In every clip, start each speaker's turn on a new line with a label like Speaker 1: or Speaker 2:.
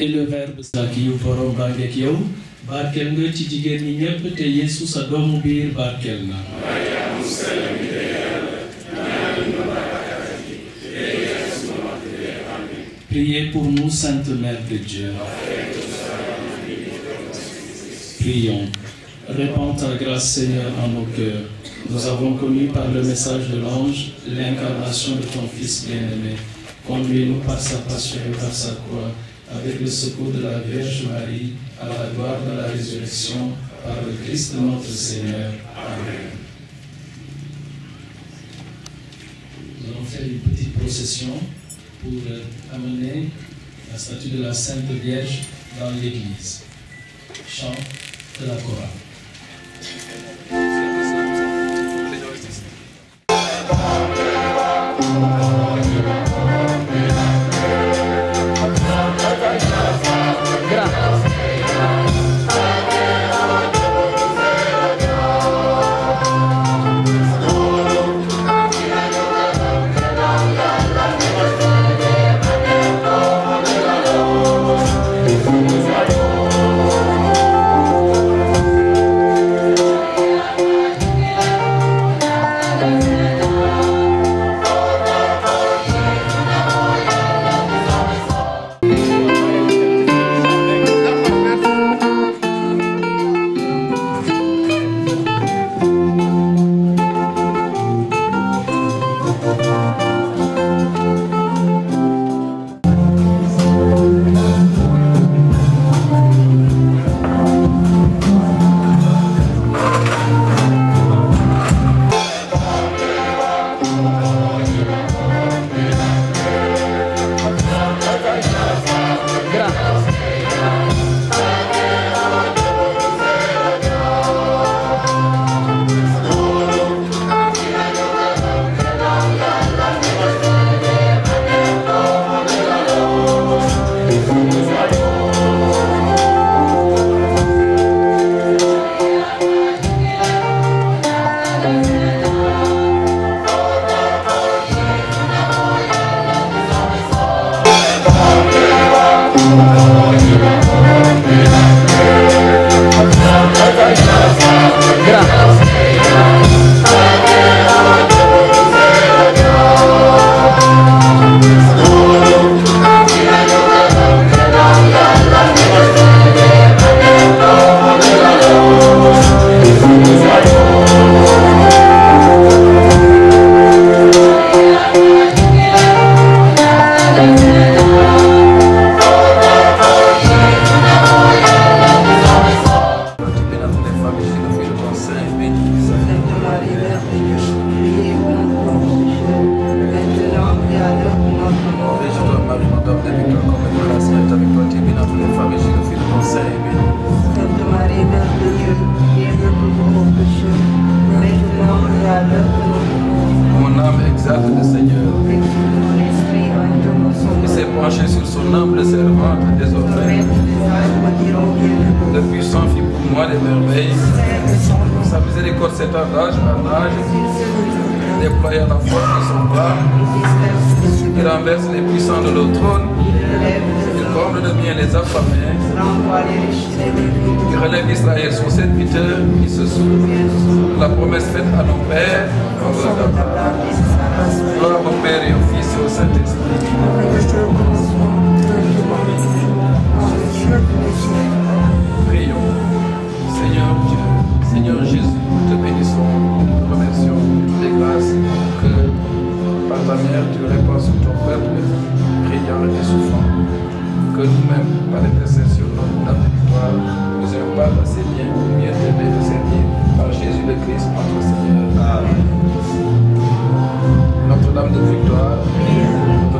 Speaker 1: et le verbe ak yu borom baa ngeeg yow barkel nga ci jigéen ñi ñépp te Yeesu sa doomu biir barkel na. Priez pour nous, Sainte Mère de Dieu. Prions. Répands ta grâce, Seigneur, en nos cœurs. Nous avons connu par le message de l'ange l'incarnation de ton Fils bien-aimé. Conduis-nous par sa passion et par sa croix, avec le secours de la Vierge Marie, à la gloire de la résurrection, par le Christ notre Seigneur. Amen. Nous allons faire une petite procession pour amener la statue de la Sainte Vierge dans l'église. Chant de la chorale.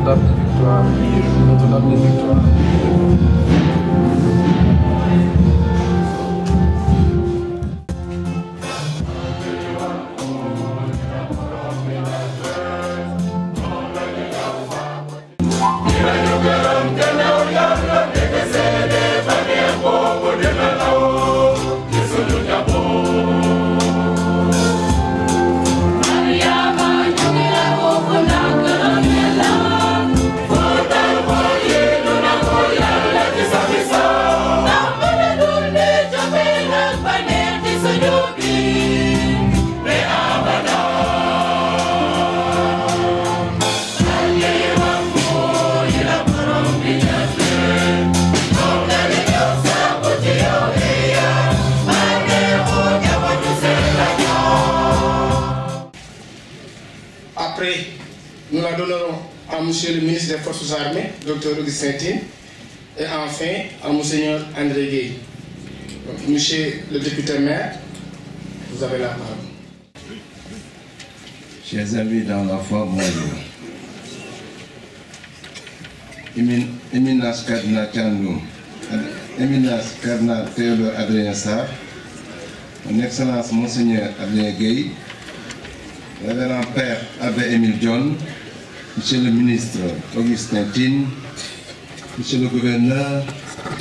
Speaker 2: Kita Après, nous la donnerons à Monsieur le ministre des Forces armées, Dr Augustin Tine, et enfin à Monseigneur André Gueye. Donc, Monsieur le député maire, vous avez la parole.
Speaker 3: Chers amis dans la foi, bonjour. Éminence Cardinal Thiandoum, Éminence Cardinal Théodore Adrien Sarr, Mon Excellence Monseigneur Adrien Gueye, Révérend Père Abbé Émile John, Monsieur le ministre Augustin Tine, Monsieur le gouverneur,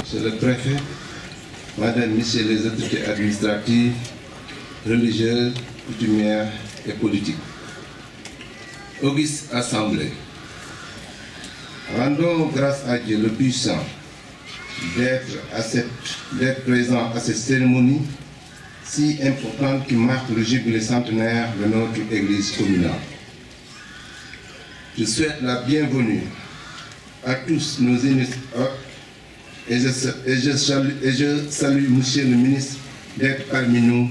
Speaker 3: Monsieur le préfet, Madame, Messieurs les autorités administratives, religieuses, coutumières et politiques. Auguste Assemblée, rendons grâce à Dieu le puissant d'être présent à cette cérémonie si importante qui marque le jubilé centenaire de notre Église communale. Je souhaite la bienvenue à tous nos initiés et je salue Monsieur le ministre d'être parmi nous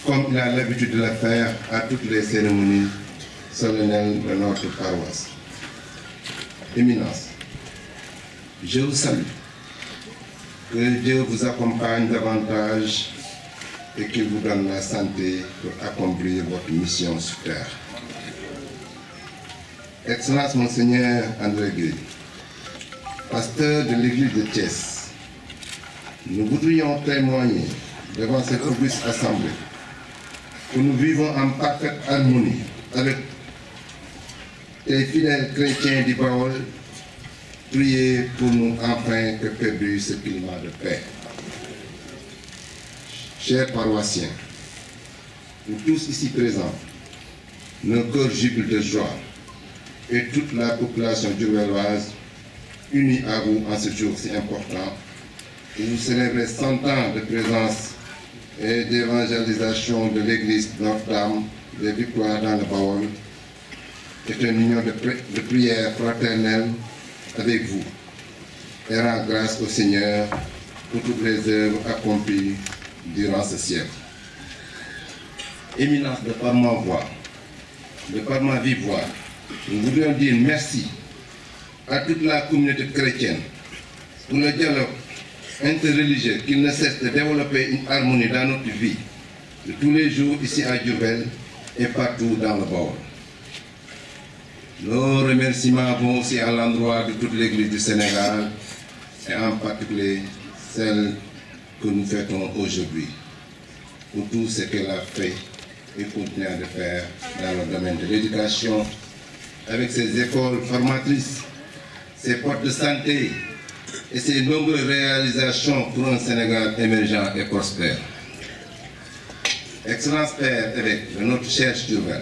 Speaker 3: comme il a l'habitude de le faire à toutes les cérémonies solennelles de notre paroisse. Éminence, je vous salue. Que Dieu vous accompagne davantage et qu'il vous donne la santé pour accomplir votre mission sur terre. Excellence Monseigneur André Gueye, pasteur de l'église de Thiès, nous voudrions témoigner devant cette auguste assemblée que nous vivons en parfaite harmonie avec les fidèles chrétiens du Baol. Priez pour nous afin que perdure ce climat de paix. Chers paroissiens, nous tous ici présents, nos cœurs jubilent de joie et toute la population diourbelloise unie à vous en ce jour si important où vous célébrez 100 ans de présence et d'évangélisation de l'église Notre-Dame des Victoires dans le Baol. C'est une union de prière fraternelle avec vous et rend grâce au Seigneur pour toutes les œuvres accomplies durant ce siècle. Éminence, de par ma voix, de par ma vive voix, nous voudrions dire merci à toute la communauté chrétienne pour le dialogue interreligieux qui ne cesse de développer une harmonie dans notre vie de tous les jours ici à Diourbel et partout dans le Baol. Nos remerciements vont aussi à l'endroit de toute l'Église du Sénégal et en particulier celle que nous fêtons aujourd'hui pour tout ce qu'elle a fait et continue de faire dans le domaine de l'éducation avec ses écoles formatrices, ses portes de santé et ses nombreuses réalisations pour un Sénégal émergent et prospère. Excellence Père évêque de notre cher Diourbel,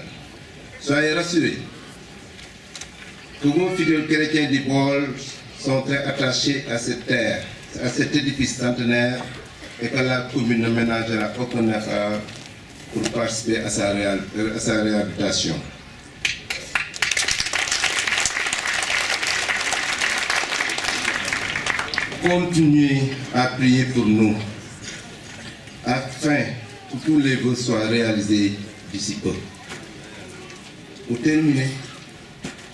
Speaker 3: soyez rassurés que vos fidèles chrétiens du Baol sont très attachés à cette terre, à cet édifice centenaire et que la commune ne ménagera aucun effort pour participer à sa réhabilitation. Continuez à prier pour nous afin que tous les vœux soient réalisés d'ici peu. Pour terminer,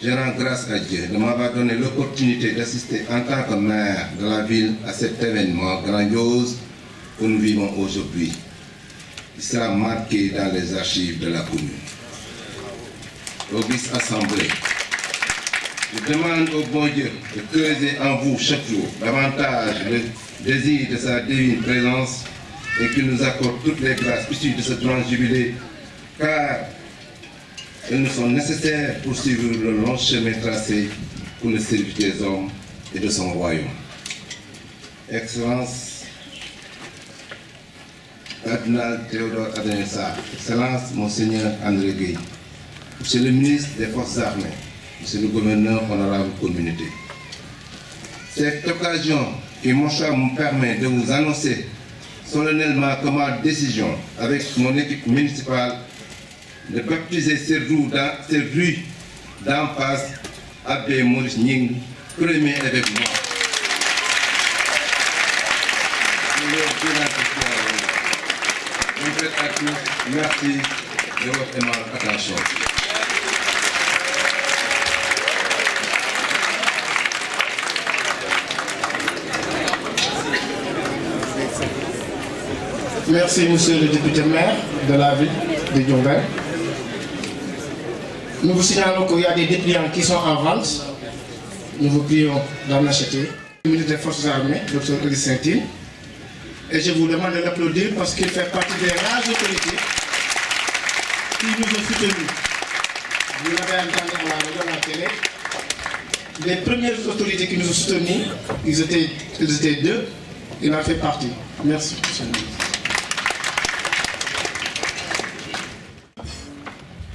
Speaker 3: je rends grâce à Dieu de m'avoir donné l'opportunité d'assister en tant que maire de la ville à cet événement grandiose que nous vivons aujourd'hui. Il sera marqué dans les archives de la commune. Auguste Assemblée, je demande au bon Dieu de creuser en vous chaque jour davantage le désir de sa divine présence et qu'il nous accorde toutes les grâces issues de ce grand jubilé, car elles nous sont nécessaires pour suivre le long chemin tracé pour le service des hommes et de son royaume. Excellence, Cardinal Théodore Adrien Sarr, Excellence, Monseigneur André Gueye, Monsieur le ministre des Forces armées, Monsieur le gouverneur, honorable communauté. Cette occasion qui mon choix me permet de vous annoncer solennellement que ma décision avec mon équipe municipale de baptiser ces rues d'en face Abbé Maurice Ning premier événement. En fait, à tous, merci de votre aimable attention.
Speaker 2: Merci, monsieur le député maire de la ville de Diourbel. Nous vous signalons qu'il y a des dépliants qui sont en vente. Nous vous prions d'en acheter. Le ministre des Forces armées, Dr Augustin Tine. Et je vous demande de l'applaudir parce qu'il fait partie des rares autorités qui nous ont soutenus. Vous l'avez entendu à la radio, à la télé. Les premières autorités qui nous ont soutenus, ils étaient deux. Il en fait partie. Merci, monsieur le ministre.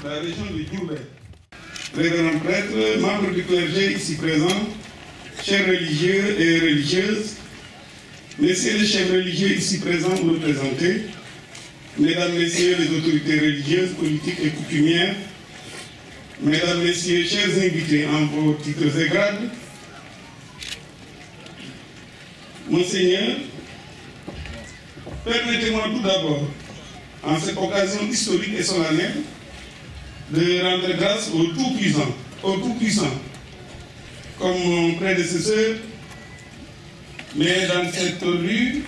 Speaker 4: La région de Diourbel, révérends prêtres, membres du clergé ici présents, chers religieux et religieuses, messieurs les chefs religieux ici présents ou représentés, mesdames, messieurs les autorités religieuses, politiques et coutumières, mesdames, messieurs, chers invités en vos titres et grades, Monseigneur, permettez-moi tout d'abord, en cette occasion historique et solennelle, de rendre grâce au Tout-Puissant, comme mon prédécesseur, mais dans cette rue,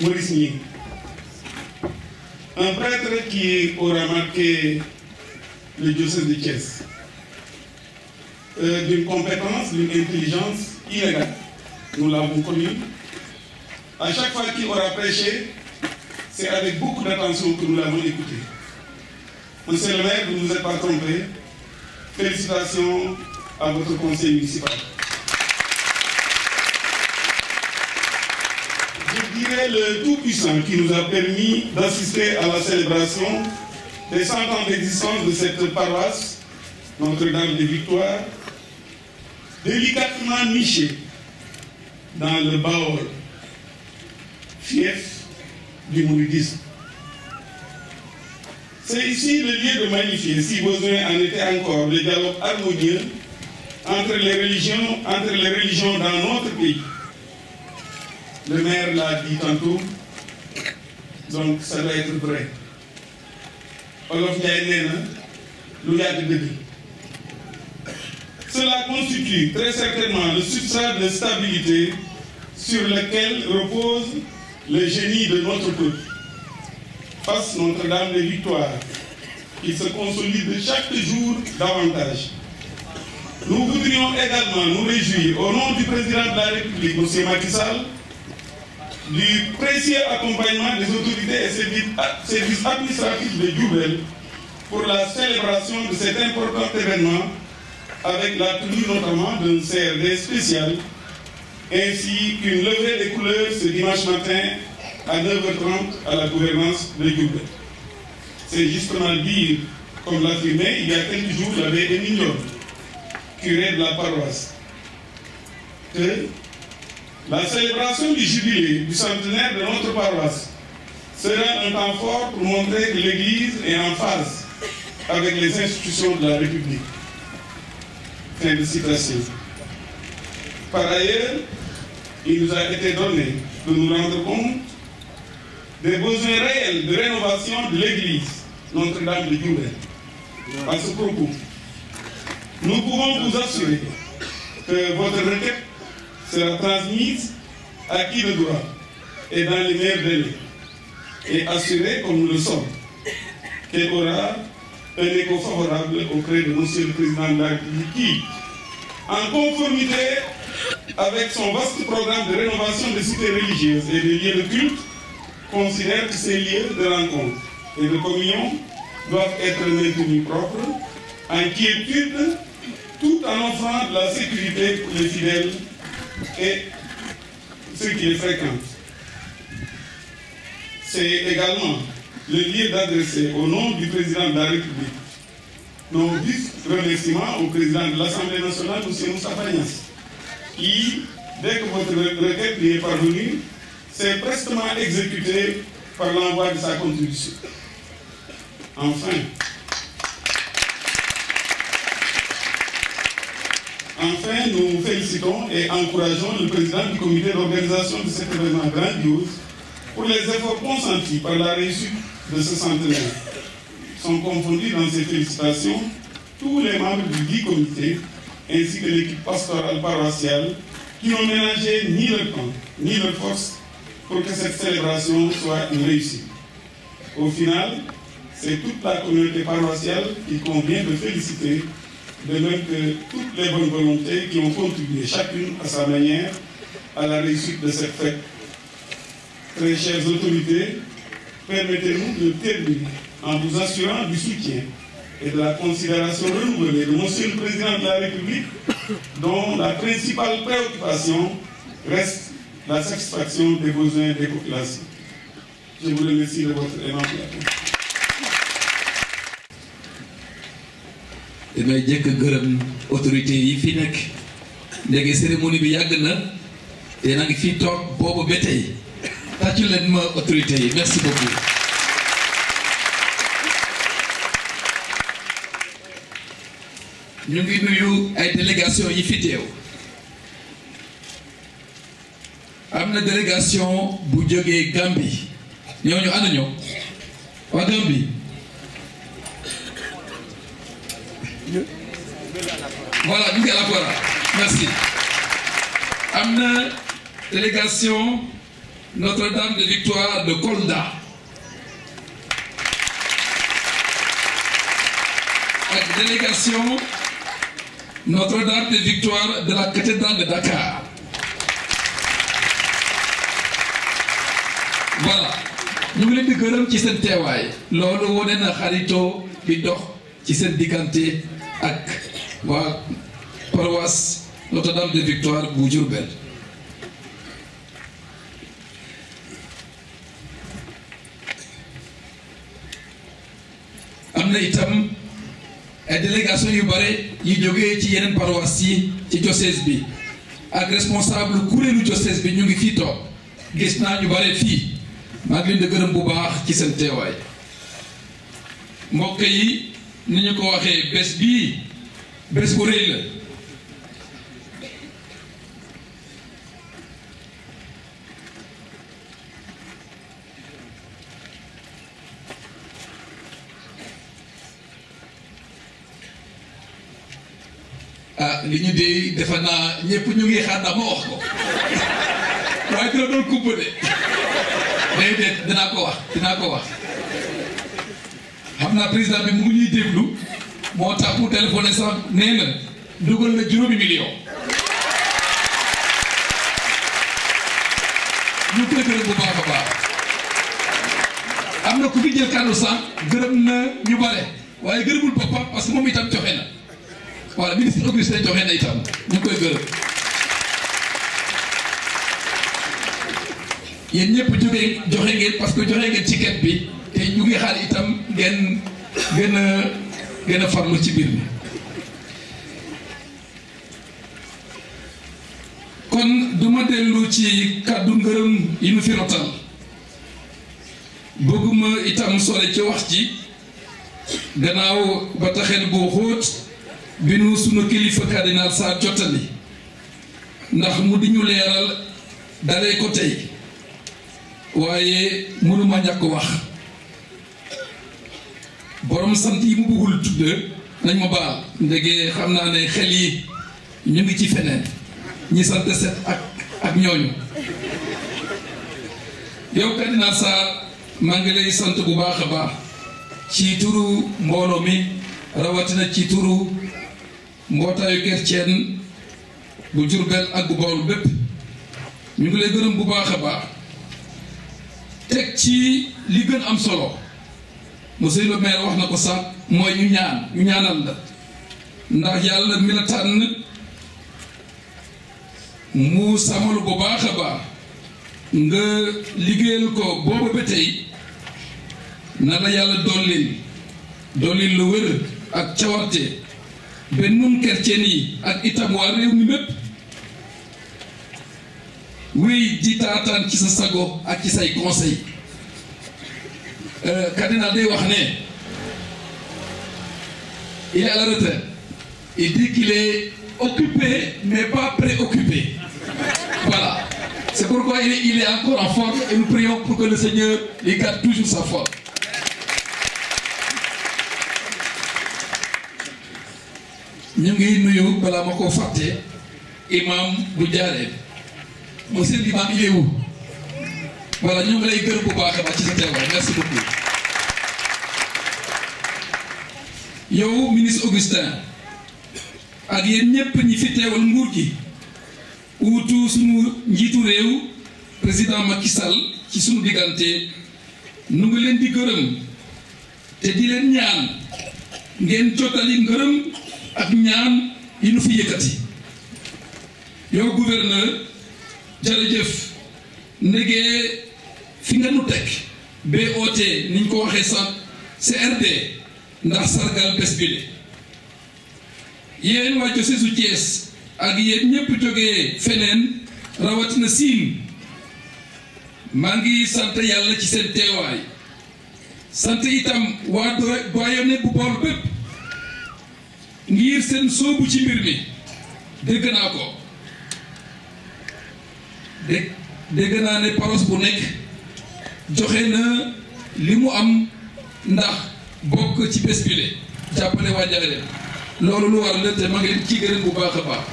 Speaker 4: Maurice Nié. Un prêtre qui aura marqué le diocèse de Thiès, d'une compétence, d'une intelligence illégale. Nous l'avons connu. À chaque fois qu'il aura prêché, c'est avec beaucoup d'attention que nous l'avons écouté. Monsieur le maire, vous ne vous êtes pas trompé. Félicitations à votre conseil municipal. Je dirais le Tout-Puissant qui nous a permis d'assister à la célébration des 100 ans d'existence de cette paroisse, Notre-Dame des Victoires, délicatement nichée dans le Baol, fief du mouridisme. C'est ici le lieu de magnifier, si besoin en était encore, le dialogue harmonieux entre les religions dans notre pays. Le maire l'a dit tantôt, donc ça doit être vrai. Olof Ndiaye nee na lu yàgg dëgg. Cela constitue très certainement le substrat de stabilité sur lequel repose le génie de notre peuple. Face Notre-Dame des Victoires, qui se consolide chaque jour davantage. Nous voudrions également nous réjouir, au nom du président de la République, M. Macky Sall, du précieux accompagnement des autorités et services administratifs de Diourbel pour la célébration de cet important événement, avec la tenue notamment d'un CRD spécial, ainsi qu'une levée des couleurs ce dimanche matin à 9h30 à la gouvernance de Diourbel. C'est justement dire, comme l'affirmait il y a quelques jours l'abbé Emignon, curé de la paroisse, que la célébration du jubilé du centenaire de notre paroisse sera un temps fort pour montrer que l'Église est en phase avec les institutions de la République. Fin de citation. Par ailleurs, il nous a été donné de nous rendre compte des besoins réels de rénovation de l'Église Notre-Dame de Diourbel. À ce propos, nous pouvons vous assurer que votre requête sera transmise à qui de droit et dans les meilleurs délais, et assurer, comme nous le sommes, qu'elle aura un écho favorable auprès de Monsieur le Président de la République qui, en conformité avec son vaste programme de rénovation des cités religieuses et des lieux de culte, considère que ces lieux de rencontre et de communion doivent être maintenus propres, en quiétude, tout en offrant de la sécurité pour les fidèles et ceux qui les fréquentent. C'est également le lieu d'adresser au nom du président de la République nos remerciements au président de l'Assemblée nationale, M. Moustapha Niasse, qui, dès que votre requête lui est parvenue, s'est prestement exécuté par l'envoi de sa contribution. Enfin, nous félicitons et encourageons le président du comité d'organisation de cet événement grandiose pour les efforts consentis par la réussite de ce centenaire. Sont confondus dans ces félicitations tous les membres du dit comité ainsi que l'équipe pastorale paroissiale qui n'ont ménagé ni leur temps ni leur force pour que cette célébration soit une réussite. Au final, c'est toute la communauté paroissiale qu'il convient de féliciter, de même que toutes les bonnes volontés qui ont contribué chacune à sa manière à la réussite de cette fête. Très chères autorités, permettez-nous de terminer en vous assurant du soutien et de la considération renouvelée de Monsieur le Président de la République, dont la principale préoccupation reste la satisfaction des besoins des populations. Je vous remercie de votre aimable attention.
Speaker 5: damay jëkk gërëm autorité yi fi nekk léegi cérémonie bi yàgg na te na ngi fi toog boobu ba tey tàccu leen ma autorité yi merci beaucoup. ñu ngi nuyu ay délégation yi fi teew am na délégation bu jógee Gambie ñooñu ana ñoo waa Gambie voilà ñu ngi à la Kora merci. am na délégation Notre-Dame de Victoire de Kolda ak délégation Notre-Dame de Victoire de la cathédrale de Dakar. Voilà ñu ngi leen di gërëm ci seen teewaay loolu wone na xaritoo bi dox ci seen diggante ak waa paroisse Notre-Dame de Victoire bu Diourbel. am na itam ay délégation yu bare yu jógee ci yeneen paroisse yi ci diocèse bi ak responsable kuréelu diocèse bi ñu ngi fii toog gis naa ñu bare fii maa ngi leen di gërëm bu baax ci seen teewaay. mbokk yi ni ñu ko waxee bés bii bés bu rëy la li ñu dee defe naa ñëpp ñu ngi xaar ma wax ko waaye dina doon kumpa de déedéet dinaa ko wax xam naa président bi mu ngi ñuy déglu moo tax mu téléphoné sax nee na dugal na 5 millions ñu koy gërëm bu baax a baax. am na ku fi jël kàddu sax gërëm na ñu bare waaye gërëmul boppam parce que moom itam joxe na. voilà ministre Augustin joxe na itam ñu koy gërëm yéen ñëpp joxe ngeen parce que joxe ngeen ci ket bi te ñu ngi xaar itam ngeen gën a farlu ci biir bi. kon du ma dellu ci kàddu ngërëm yi nu fi rotal bëgguma itam sore ci wax ci gannaaw ba taxel boo xóot bi nu sunu kilifa cardinal Sarr jottali ndax mu di ñu leeral dalee ko tey waaye mënuma ñàkk wax borom sant yi mu bëggul tudd nañ ma baal ndege xam naa ne xel yi ñu ngi ci feneen ñi sant set ak ñooñu. yow cardinal Sarr maa ngi lay sant bu baax a baax ci turu mbooloo mi rawatina ci turu mbootaayu chrétien bu Diourbel ak bu Bawol bépp ñu ngi lay gërëm bu baax a baax teg ci li gën am solo monsieur le maire wax na ko sax mooy ñu ñaanal la ndax yàlla mi la tànn mu samalu bu baax a baax nga liggéeyal ko booba ba tey na la yàlla dollil lu wér ak cawarte ba nun chrétien yi ak itam waa réew mi bépp wéy di taataan ci sa sago ak ci say conseil cardinal day wax ne il est à la retraite il dit qu'il est occupé mais pas préoccupé. Voilà. C'est pourquoi il est encore en forme et nous prions pour que le Seigneur lui garde toujours sa forme. Ñu ngi nuyu balaa ma ko fàtte imam bu Njaaréem. Monsieur l'imam, il est où? Voilà, ñu ngi lay gërëm bu baax a baax ci sa teewaay. Merci beaucoup. Yow ministre Augustin ak yéen ñëpp ñi fi teewal nguur gi uutu sunu njiitu réew président Macky Sall ci sunu diggante nu ngi leen di gërëm te di leen ñaan ngeen jotali ngërëm ak ñaan yi nu fi yëkkati. Yow gouverneur jërëjëf ndegee fi nga nu teg BOT ni ñu ko waxee sax CRD ndax sargal bés bi de yéen waa diocèse su Thiès ak yéen ñëpp jógee feneen rawatina Siin maa ngi sant yàlla ci seen teewaay sant itam waa doyenné bu Bawol bépp ngir seen soobu ci mbir mi dégg naa ko dégg naa ne paros bu nekk joxe na li mu am ndax bokk ci bés bi le jàppale waa Njaaréem loolu lu war la te ma ngi leen ci gërëm bu baax a baax.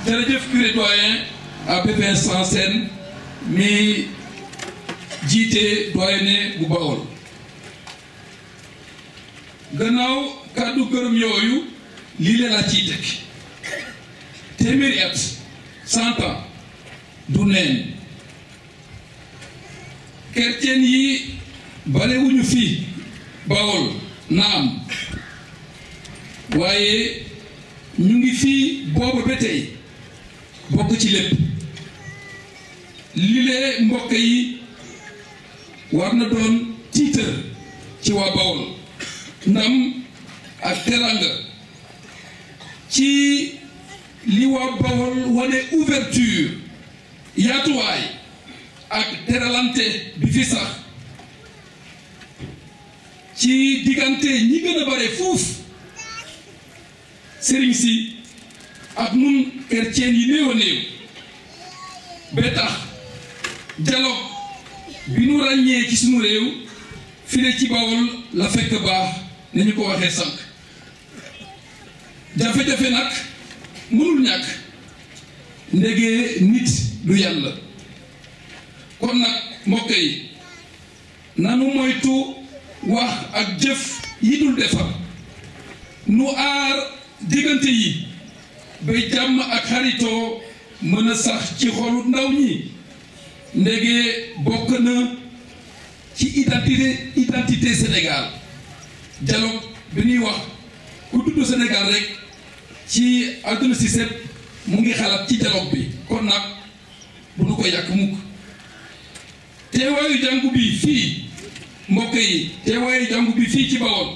Speaker 5: jërëjëf curé doyen Abbé Vincent Sène mi jiite doyenné bu Bawol. gannaaw kàddu gërëm yooyu lii la laa ciy teg téeméeri at 100 ans du neen chrétien yi balewuñu fii Bawol naam waaye ñu ngi fii booba ba tey bokk ci lépp li lee mbokk yi war na doon tiitër ci waa Bawol ndam ak teranga ci li waa Bawol wane ouverture yaatuwaay ak teralante bi fi sax ci diggante ñi gën a bare fuuf sëriñ si ak nun chrétien yi néew a néew ba tax dialogue bi nu ràññee ci sunu réew fii ci Bawol la fekk baax nañu ko waxee sànq jafe-jafe nag mënul ñàkk ndegee nit du yàlla kon nag mbokk yi nanu moytu wax ak jëf yi dul defar nu aar diggante yi bay jàmm ak xaritoo mën a sax ci xolu ndaw ñi ndegee bokk na ci identité Sénégal dialogue bi ñuy wax ku tudd Sénégal rek ci àdduna si set mu ngi xalaat ci dialogue bi kon nag bu nu ko yàq mukk teewaayu jàngu bi fii mbokk yi teewaayu jàngu bi fii ci Bawol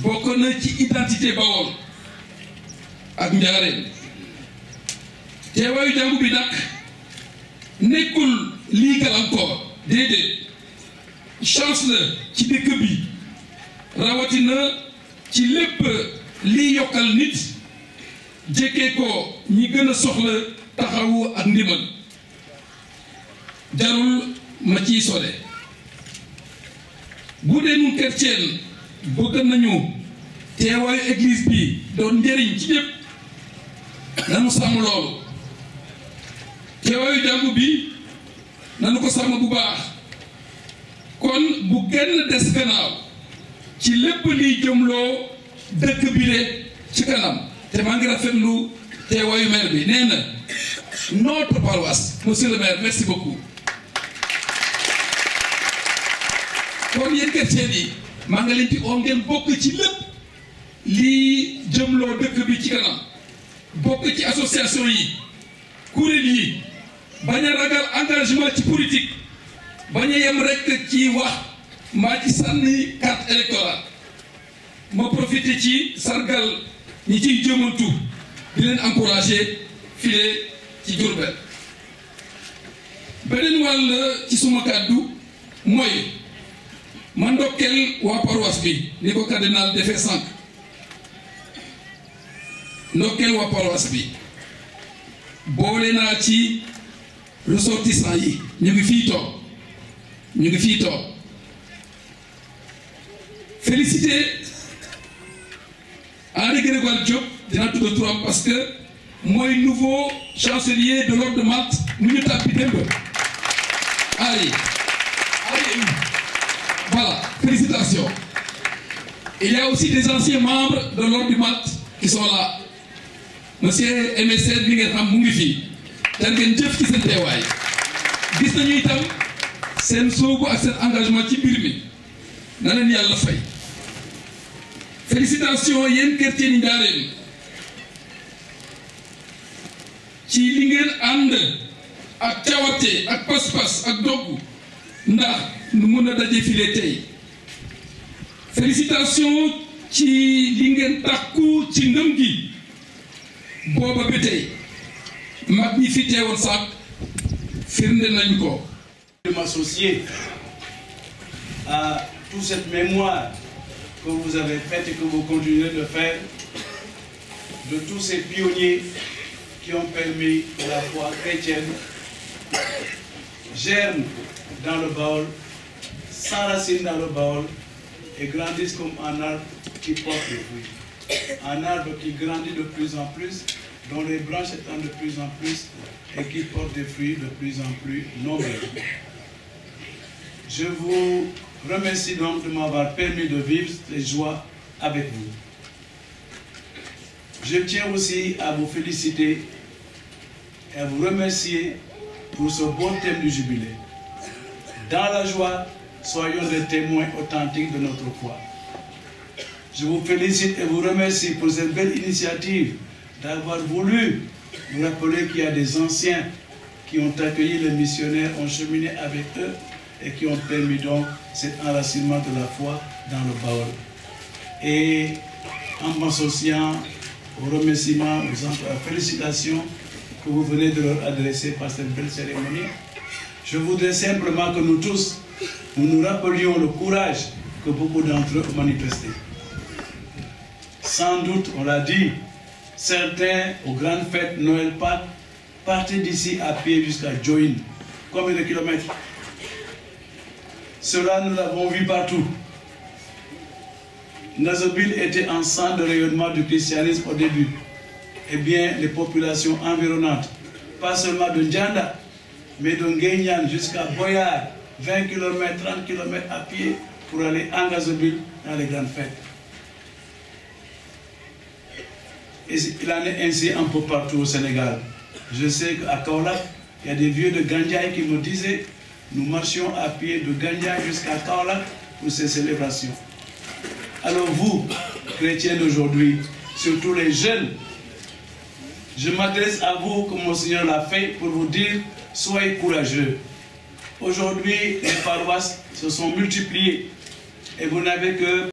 Speaker 5: bokk na ci identité Bawol ak Njaaréem teewaayu jàngu bi nag nekkul lii gàllankoor déedéet chance la ci dëkk bi rawatina ci lépp lii yokkal nit jëkkee ko ñi gën a soxla taxawu ak ndimbal jarul ma ciy sole bu dee nun chrétien bëgg nañu teewaayu église bi doon njëriñ ci ñëpp nanu sàmm loolu teewaayu jàngu bi nanu ko sàmm bu baax kon bu kenn des gannaaw ci lépp liy jëmloo dëkk bi le ci kanam te maa ngi rafetlu teewaayu maire bi nee na notre paroisse monsieur le maire merci beaucoup kon yéen chrétien yi maa ngi leen di oo ngeen bokk ci lépp lii jëmloo dëkk bi ci kanam bokk ci association yi kuréel yi bañ a ragal engagement ci politique bañ a yem rek ci wax mbaa ci sànni carte électorale ma profité ci sargal ñi ciy jëmantu di leen encouragé file ci Diourbel beneen wàll ci suma kàddu mooy ma ndokkeel waa paroisse bi ni ko cardinal defee sànq ndokkeel waa paroisse bi boole naa ci ressortissants yi ñu ngi fii toog féliciter Henri Grégoire Diop dinaa tudd turam parce que mooy nouveau chancelier de l'ordre de Malte mu ñu tàbbi démb allez voilà félicitations. Il y a aussi des anciens membres de l'ordre du Malte qui sont là monsieur MSN bi ngeen xam mu ngi fii te ngeen jëf ci seen teewaay gis nañu itam seen soobu ak seen engagement ci mbir mi na leen yàlla fay. Félicitations yéen chrétien yi Njaaréem ci li ngeen ànd ak cawarte ak pas-pas ak doggu ndax nu mën a daje file tey. Félicitations ci li ngeen takku ci ngëm gi booba ba tey mag ñi fi teewoon sax firnde nañ ko.
Speaker 6: De m'associer à toute cette mémoire que vous avez faite et que vous continuez de faire, de tous ces pionniers qui ont permis que la foi chrétienne germe dans le Baol, s'enracine dans le Baol et grandisse comme un arbre qui porte des fruits. Un arbre qui grandit de plus en plus, dont les branches étant de plus en plus et qui porte des fruits de plus en plus nombreux. Je vous remercie donc de m'avoir permis de vivre ces joies avec vous. Je tiens aussi à vous féliciter et à vous remercier pour ce bon thème du jubilé. Dans la joie, soyons des témoins authentiques de notre foi. Je vous félicite et vous remercie pour cette belle initiative d'avoir voulu nous rappeler qu'il y a des anciens qui ont accueilli les missionnaires, ont cheminé avec eux et qui ont permis donc cet enracinement de la foi dans le Baol. Et en m'associant aux remerciements, aux félicitations que vous venez de leur adresser par cette belle cérémonie, je voudrais simplement que nous tous, nous rappelions le courage que beaucoup d'entre eux ont manifesté. Sans doute, on l'a dit, certains, aux grandes fêtes, Noël, Pâques, partaient d'ici à pied jusqu'à Join. Combien de kilomètres? Cela, nous l'avons vu partout. Nazobile était un centre de rayonnement du christianisme au début. Eh bien, les populations environnantes, pas seulement de Ndjanda, mais de Nguyenyan jusqu'à Boyard, 20 km, 30 km à pied pour aller en Nazobile dans les grandes fêtes. Et il en est ainsi un peu partout au Sénégal. Je sais qu'à Kaolack, il y a des vieux de Gandiaye qui me disaient nous marchions à pied de Gandiaye jusqu'à Kaolack pour ces célébrations. Alors vous, chrétiens d'aujourd'hui, surtout les jeunes, je m'adresse à vous comme mon Seigneur l'a fait pour vous dire, soyez courageux. Aujourd'hui, les paroisses se sont multipliées et vous n'avez que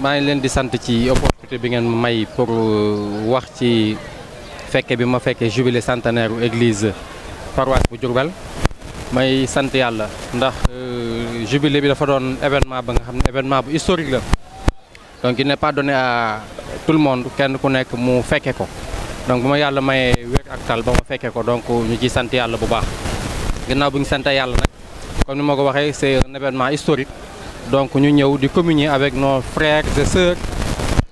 Speaker 7: maa ngi leen di sant ci opportunité bi ngeen may pour wax ci fekke bi ma fekkee jubilé centenaire u église paroisse bu Diourbel may sant yàlla ndax jubilé bi dafa doon événement ba nga xam ne événement bu historique la donc il n'est pas donné à tout le monde kenn ku nekk mu fekke ko donc bu ma yàlla mayee wér ak tal ba ma fekke ko donc ñu ci sant yàlla bu baax ginnaaw bu ñu sant yàlla nag comme ni ma ko waxee c'est un événement historique donc ñu ñëw di communier avec nos frères et sœurs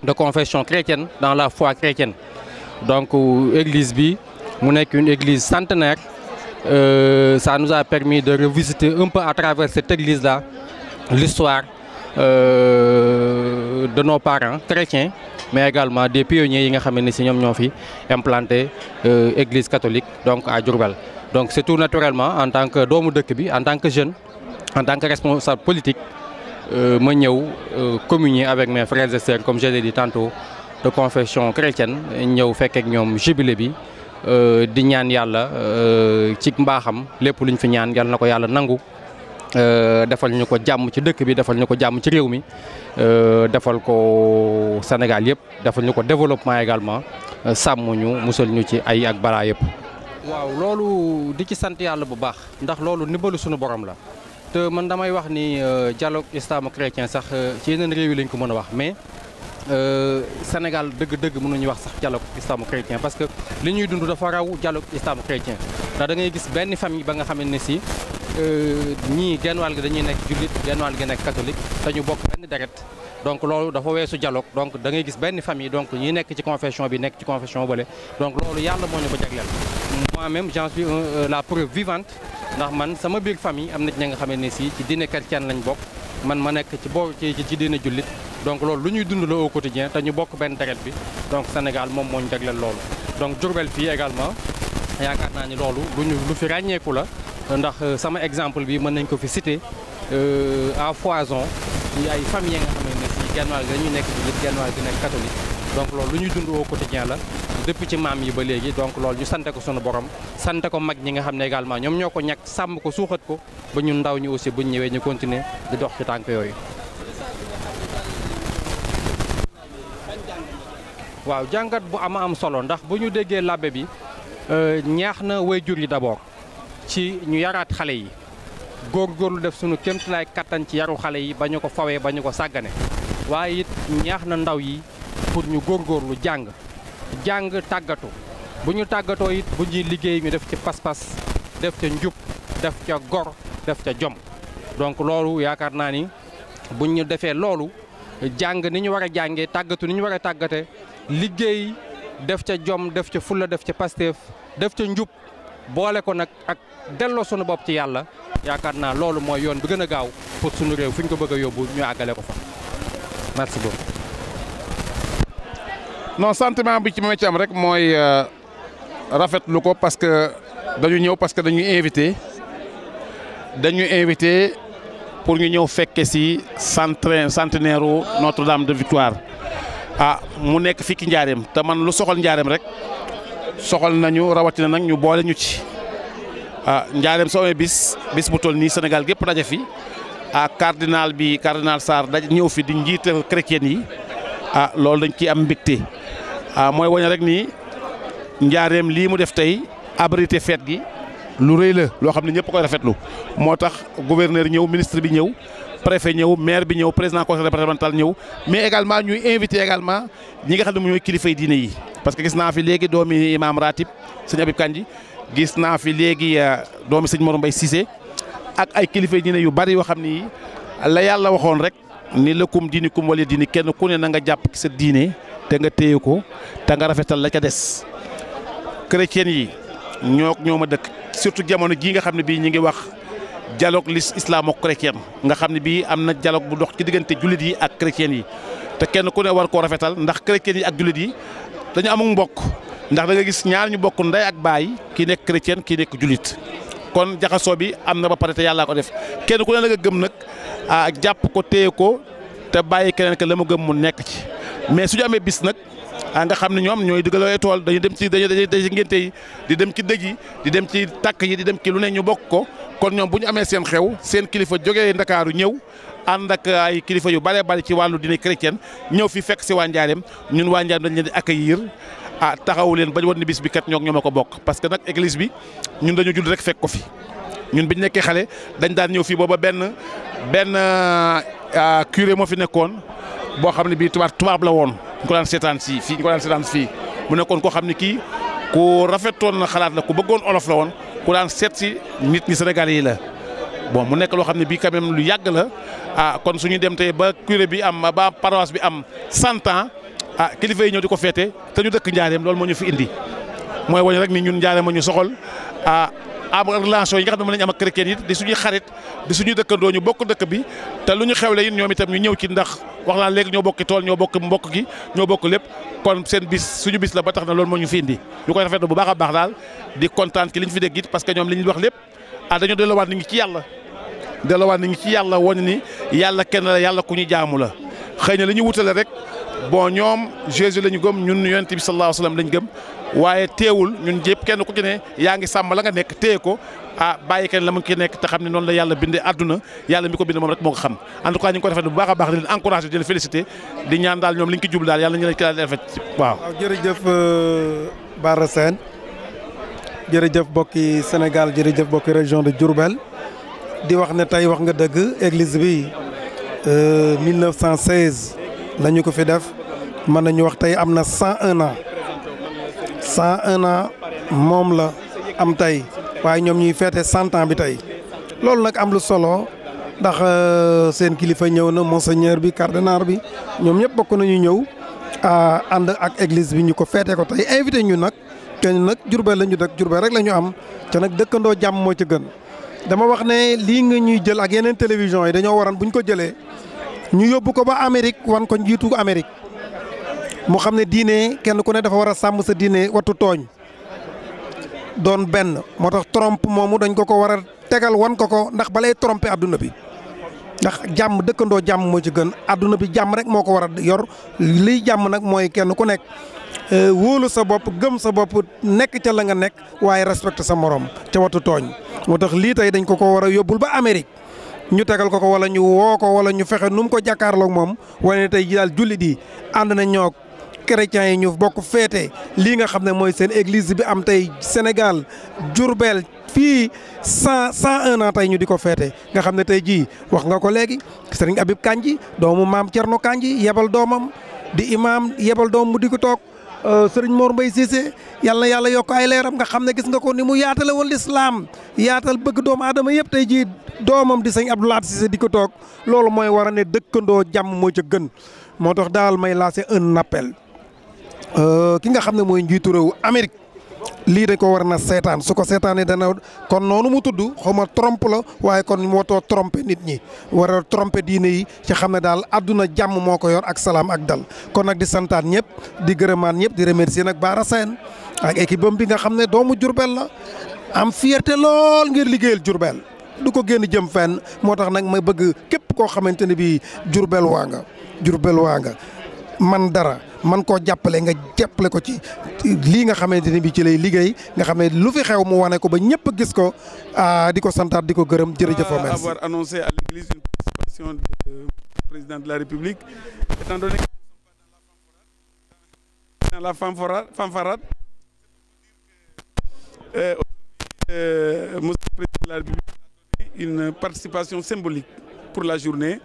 Speaker 7: de confession chrétienne dans la foi chrétienne donc église bi mu nekk une église centenaire ça nous a permis de revisiter un peu à travers cette église là l'histoire de nos parents chrétiens mais également des pionniers yi nga xam ne si ñoom ñoo fi implanté église catholique donc à Diourbel donc c'est tout naturellement en tant que doomu dëkk bi en tant que jeune en tant que responsable politique ma ñëw communier avec mes frères et sœurs comme je l'ai dit tantôt de confession chrétienne ñëw fekk ak ñoom jubilé bi di ñaan yàlla ci mbaaxam lépp luñ fi ñaan yàlla na ko yàlla nangu defal ñu ko jàmm ci dëkk bi defal ñu ko jàmm ci réew mi defal ko Sénégal yëpp defal ñu ko développement également sàmm ñu musal ñu ci ay ak balaa yëpp. waaw loolu di ci sant yàlla bu baax ndax loolu ndimbalu suñu borom la te man damay wax ni dialogue islamo-chrétien sax ci yeneen réew yi lañ ko mën a wax mais Sénégal dëgg-dëgg mënuñu wax sax dialogue islamo-chrétien parce que li ñuy dund dafa raw dialogue islamo-chrétien ndax da ngay gis benn famille ba nga xam ne si ñii genn wàll gi dañuy nekk jullit genn wàll gi nekk catholique te ñu bokk benn deret donc loolu dafa weesu dialogue donc da ngay gis benn famille donc ñi nekk ci confession bi nekk ci confession bële donc loolu yàlla moo ñu ko jagleel moi-même j'en suis la preuve vivante ndax man sama biir famille am na ci ñi nga xam ne si ci diine chrétienne lañ bokk man ma nekk ci diine jullit donc loolu lu ñuy dund la au quotidien te ñu bokk benn deret bi donc Sénégal moom moo ñu jagleel loolu donc Diourbel fii également yaakaar naa ni loolu lu fi ràññeeku la ndax sama exemple bi mën nañ ko fi citer à foison ci ay famille nga xam ne si genn wàll gi dañuy nekk jullit genn wàll gi nekk catholique donc loolu lu ñuy dund au quotidien la depuis ci maam yi ba léegi donc loolu ñu sante ko sunu borom sante ko mag ñi nga xam ne également ñoom ñoo ko ñàkk sàmm ko suuxat ko ba ñun ndaw ñi aussi buñ ñëwee ñu continuer di dox ci tànk yooyu. waaw jàngat bu am solo ndax bu ñu déggee labbe bi ñaax na waajur yi d'abord ci ñu yaraat xale yi góorgóorlu def sunu kéemtalaay kattan ci yaru xale yi ba ñu ko fawee ba ñu ko sàggane waaye it ñaax na ndaw yi pour ñu góorgóorlu jàng tàggatu bu ñu tàggatoo it bu ñuy liggéey ñu def ci pas-pas def ca njub def ca gor def ca jom donc loolu yaakaar naa ni bu ñu defee loolu jàng ni ñu war a jàngee tàggatu ni ñu war a tàggate liggéey def ca jom def ca fulla def ca pasteef def ca njub boole ko nag ak delloo sunu bopp ci yàlla yaakaar naa loolu mooy yoon bi gën a gaaw pour sunu réew fi ñu ko bëgg a yóbbu ñu àggale ko fa merci beaucoup.
Speaker 8: non sentiment bi ci ma ci am rek mooy rafetlu ko parce que dañu ñëw parce que dañuy invité pour ñu ñëw fekke ci centenaire Notre-Dame de Victoire mu nekk fii ci Njaareem te man lu soxal Njaareem rek soxal nañu rawatina nag ñu boole ñu ci Njaareem soo amee bis bu toll nii Sénégal gépp daje fi cardinal Sarr daj ñëw fi di njiital chrétien yi loolu dañ ciy am mbégte mooy wane rek ni Njaareem lii mu def tey abrité fête gi lu rëy la loo xam ne ñëpp koy rafetlu moo tax gouverneur ñëw ministre bi ñëw préfet ñëw maire bi ñëw président conseil départemental ñëw mais également ñuy invité également ñi nga xam ne ñooy kilifay diine yi parce que gis naa fi léegi doomi imam ratib sëñ Abib Kandji gis naa fi léegi doomi sëñ Mor Mbaye Cissé ak ay kilifay diine yu bari yoo xam ni la yàlla waxoon rek ni lëkkum diinikum wala diini kenn ku ne na nga jàpp ci sa diine te nga téye ko te nga rafetal la ca des chrétien yi ñoo ma dëkk surtout jamono jii nga xam ne bii ñi ngi wax dialogue islamo-chrétien nga xam ne bii am na dialogue bu dox ci diggante jullit yi ak chrétien yi te kenn ku ne war koo rafetal ndax chrétien yi ak jullit yi dañu amul mbokk ndax da nga gis ñaar ñu bokk ndey ak baay kii nekk chrétien kii nekk jullit kon jaxasoo bi am na ba pare te yàllaa ko def kenn ku ne la nga gëm nag jàpp ko téye ko te bàyyi keneen que la mu gëm mu nekk ci mais su ñu amee bis nag nga xam ne ñoom ñooy diggaloo tool dañuy dem ci ngénte yi di dem ci dëj yi di dem ci takk yi di dem ci lu ne ñu bokk ko kon ñoom bu ñu amee seen xew seen kilifa jógee Ndakaaru ñëw ànd ak ay kilifa yu bare bari ci wàllu diine chrétienne ñëw fi fekk si waa Njaareem ñun waa Njaareem dañ leen di accueillir taxawu leen bañ war ni bis bi kat ñoo ko bokk parce que nag église bi ñun dañu judd rek fekk ko fi ñun biñ nekkee xale dañ daan ñëw fii booba benn curé moo fi nekkoon boo xam ne bii tubaab la woon ñu ko daan seetaan fii mu nekkoon koo xam ne kii ku rafetoon na xalaat la ku bëggoon olof la woon ku daan seet si nit ñi Sénégal yi la bon mu nekk loo xam ne bii quand même lu yàgg la kon suñu dem tey ba curé bi am ba paroisse bi am 100 ans kilifa yi ñëw di ko féete te ñu dëkk Njaareem loolu moo ñu fi indi mooy wane rek ni ñun Njaareem ma ñu soxal am relation yi nga xam ne mën nañu am ak chrétien yi di suñuy xarit di suñuy dëkkandoo ñu bokk dëkk bi te lu ñu xewle yi ñoom itam ñu ñëw ci ndax wax naa léegi ñoo bokki tool ñoo bokk mbokk gi ñoo bokk lépp kon seen bis suñu bis la ba tax na loolu moo ñu fi indi ñu koy rafetlu bu baax a baax daal di kontaan ci liñ fi dégg it parce que ñoom li ñu wax lépp dañoo delloowaat nit ñi ci yàlla woon ni yàlla kenn la yàlla ku ñu jaamu la xëy na li ñu wutale rek bon ñoom Jésus la ñu gëm ñun yonent bi sallallahu alayhi wasallam lañ gëm waaye teewul ñun jépp kenn ku ci ne yaa ngi sàmm la nga nekk téye ko bàyyi kenn la mu ngi nekk te xam ne noonu la yàlla bindee àdduna yàlla mi ko bind moom rek moo ko xam en tout cas ñu ngi ko rafetlu bu baax a baax di leen encouragé di leen félicité di ñaan daal ñoom li ñu ko jublu daal yàlla ñu leen ci daal di rafet waaw.
Speaker 9: jërëjëf Bara Sène jërëjëf bokki Sénégal jërëjëf bokki région de Diourbel di wax ne tey wax nga dëgg église bi 1916 la ñu ko fi def mën nañu wax tey am na 101 ans 101 ans moom la am tey waaye ñoom ñuy feete 100 ans bi tey loolu nag am lu solo ndax seen kilifa ñëw na monseigneur bi cardinal bi ñoom ñëpp bokk nañu ñëw ànd ak église bi ñu ko feete ko tey invité ñu nag te nag Diourbel la ñu dëkk Diourbel rek la ñu am te nag dëkkandoo jàmm moo ci gën dama wax ne lii nga ñuy jël ak yeneen télévision yi dañoo waran bu ñu ko jëlee ñu yóbbu ko ba Amérique wan ko njiitu Amérique mu xam ne diine kenn ku ne dafa war a sàmm sa diine wattu tooñ doon benn moo tax Trump moomu dañ ko war a tegal wan ko ndax balay tromper adduna bi ndax jàmm dëkkandoo jàmm moo ci gën adduna bi jàmm rek moo ko war a yor liy jàmm nag mooy kenn ku nekk wóolu sa bopp gëm sa bopp nekk ca la nga nekk waaye respecté sa morom ca wattu tooñ moo tax lii tey dañ ko war a yóbbul ba Amérique ñu tegal ko wala ñu woo ko wala ñu fexe nu mu ko jàkkaarloog moom wane tey ji daal jullit yi ànd na ñoo chrétiens yi ñu bokk féete lii nga xam ne mooy seen église bi am tey Sénégal Diourbel fii 101 ans tey ñu di ko féete nga xam ne tey jii wax nga ko léegi Serigne Habib Kandji doomu maam Thierno Kandji yebal doomam di imam yebal doom mu di ko toog Serigne Mor Mbaye Cissé yàlla na yàlla yokk ay leeram nga xam ne gis nga ko ni mu yaatale woon lislaam yaatal bëgg doomu aadama yëpp tey jii doomam di sëñ Abdou Lahad Cissé di ko toog loolu mooy war a ne dëkkandoo jàmm moo ca gën moo tax daal may lancer un appel ki nga xam ne mooy njiitu réew Amérique lii dañ ko war na seetaan su ko seetaanee dana kon noonu mu tudd xaw ma trompe la waaye kon wootoo tromper nit ñi war a tromper diine yi ci xam ne daal àdduna jàmm moo ko yor ak salaam ak dal kon nag di santaan ñëpp di gërëmaan ñëpp di remercier nag Bara Sène ak équipe bam bi nga xam ne doomu Diourbel la am fierté lool ngir liggéeyal Diourbel du ko génn jëm fenn moo tax nag may bëgg képp koo xamante ne bii Diourbel waa nga man dara man koo jàppale nga jàppale ko ci lii nga xamante ne bii ci lay liggéey nga xam ne lu fi xew mu wane ko ba ñëpp gis ko di ko santaat di ko gërëm jërëjëf. Merci.
Speaker 4: Avoir annoncé à l'église une participation du président de la République étant donné que dans la fanfarade monsieur le président de la République a donné une participation symbolique pour la journée.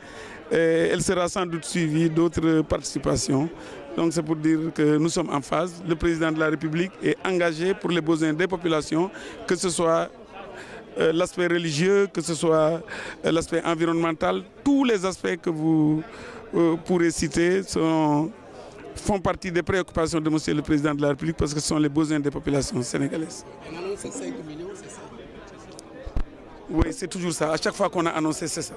Speaker 4: Elle sera sans doute suivie d'autres participations. Donc c'est pour dire que nous sommes en phase. Le président de la République est engagé pour les besoins des populations, que ce soit l'aspect religieux, que ce soit l'aspect environnemental. Tous les aspects que vous pourrez citer font partie des préoccupations de monsieur le président de la République parce que ce sont les besoins des populations sénégalaises.
Speaker 10: On a annoncé 5 millions, c'est ça?
Speaker 4: Oui, c'est toujours ça. À chaque fois qu'on a annoncé, c'est ça.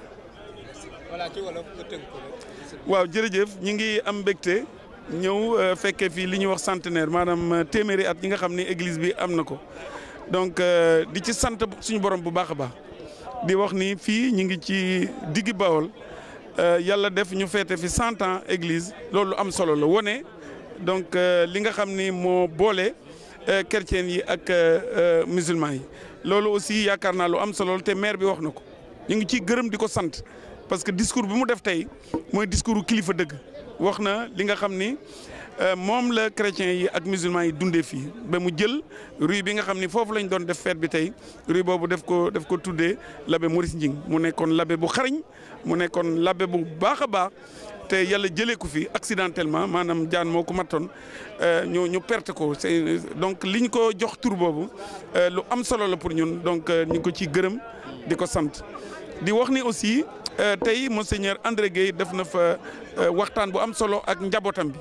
Speaker 4: waaw jërëjëf ñu ngi am mbégte ñëw fekkee fii li ñuy wax centenaire maanaam téeméeri at yi nga xam ne église bi am na ko donc di ci sant suñu borom bu baax a baax di wax ni fii ñu ngi ci diggi Bawol yàlla def ñu feete fi 100 ans église loolu am solo la wone donc li nga xam ni moo boole chrétiens yi ak musulmans yi loolu aussi yaakaar naa lu am solo te maire bi wax na ko ñu ngi ciy gërëm di ko sant parce que discours bi mu def tey mooy discours kilifa dëgg wax na li nga xam ni moom la chrétiens yi ak musulmans yi dundee fii ba mu jël rue bi nga xam ni foofu lañ doon def fête bi tey rue boobu def ko tuddee l'abbé Maurice Njing mu nekkoon l'abbé bu xarañ mu nekkoon l'abbé bu baax a baax te yàlla jëlee ko fi accidentellement maanaam jaan moo ko mattoon ñu perte ko donc liñ ko jox tur boobu lu am solo la pour ñun donc ñu ko ciy gërëm di ko sant di wax ni aussi tey monseigneur André Guèye def na fa waxtaan bu am solo ak njabootam bi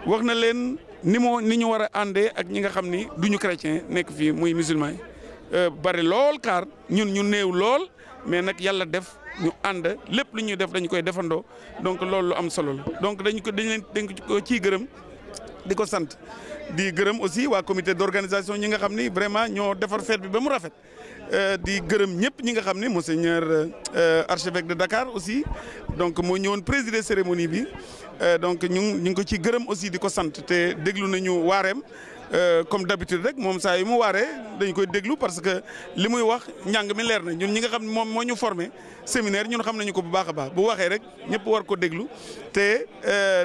Speaker 4: wax na leen ni ñu war a àndee ak ñi nga xam ni duñu chrétien nekk fii muy musulman yi bari lool kaar ñun ñu néew lool mais nag yàlla def ñu ànd lépp lu ñuy def dañu koy defandoo donc loolu lu am solo la donc dañ ko ciy gërëm di ko sant di gërëm aussi waa comité d'organisation ñi nga xam ni vraiment ñoo defar fête bi ba mu rafet di gërëm ñëpp ñi nga xam ni monseigneur archevêque de Dakar aussi donc moo ñëwoon présider cérémonie bi donc ñu ngi ko ci gërëm aussi di ko sant te déglu nañu waareem comme d'habitude rek moom saa yu mu waaree dañu koy déglu parce que li muy wax njàng mi leer na ñun ñi nga xam ne moom moo ñu formé séminaire ñun xam nañu ko bu baax a baax bu waxee rek ñëpp war ko déglu te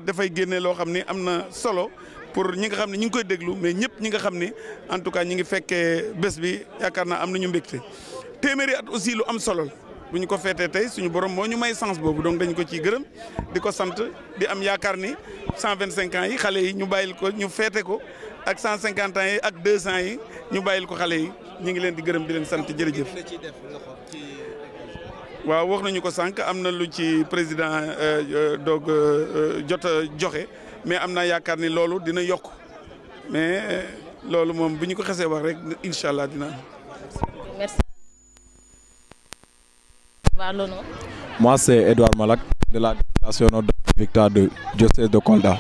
Speaker 4: dafay génne loo xam ni am na solo pour ñi nga xam ne ñu ngi koy déglu mais ñëpp ñi nga xam ni en tout cas ñi ngi fekkee bés bi yaakaar naa am nañu mbégte téeméeri at aussi lu am solo la bu ñu ko feetee tey suñu borom moo ñu may sens boobu donc dañu ko ciy gërëm di ko sant di am yaakaar ni 125 ans yi xale yi ñu bàyyil ko ñu feete ko ak 150 ans yi ak 200 yi ñu bàyyil ko xale yi ñu ngi leen di gërëm di leen sant jërëjëf. waaw wax nañu ko sànq am na lu ci président doog jot a joxe mais am naa yaakaar ni loolu dina yokk mais loolu moom bu ñu ko xasee wax rek incha allah dina am.
Speaker 11: Merci.
Speaker 12: Moi, c'est Edouard Malak de la délégation Notre-Dame de diocèse de Kolda.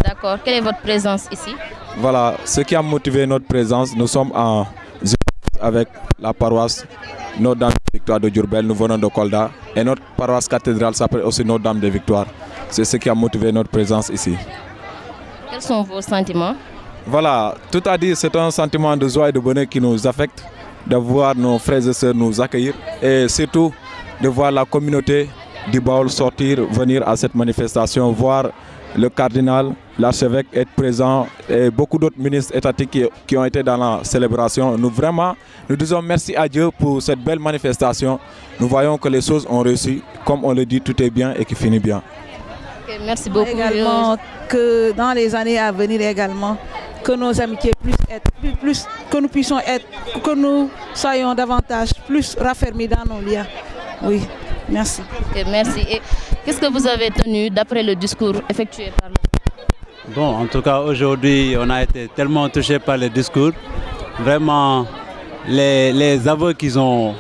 Speaker 11: D'accord. Quelle est votre présence ici?
Speaker 12: Voilà, ce qui a motivé notre présence, nous sommes en avec la paroisse Notre-Dame de Victoire de Diourbel. Nous venons de Kolda et notre paroisse cathédrale s'appelle aussi Notre-Dame de Victoire. C'est ce qui a motivé notre présence ici.
Speaker 11: Quels sont vos sentiments?
Speaker 12: Voilà, tout à dire, c'est un sentiment de joie et de bonheur qui nous affecte, de voir nos frères et sœurs nous accueillir et surtout de voir la communauté du Baol sortir, venir à cette manifestation, voir le cardinal, l'archevêque être présent et beaucoup d'autres ministres étatiques qui ont été dans la célébration. Nous disons merci à Dieu pour cette belle manifestation. Nous voyons que les choses ont réussi, comme on le dit, tout est bien et qui finit bien.
Speaker 11: Okay, merci beaucoup.
Speaker 13: Également que dans les années à venir également, que nos amitiés que nous puissions être, que nous soyons davantage plus raffermis dans nos liens. Oui, merci.
Speaker 11: Okay, merci. Et qu'est-ce que vous avez tenu d'après le discours effectué par le...
Speaker 14: Bon, en tout cas, aujourd'hui, on a été tellement touchés par le discours. Vraiment, les aveux qu'ils ont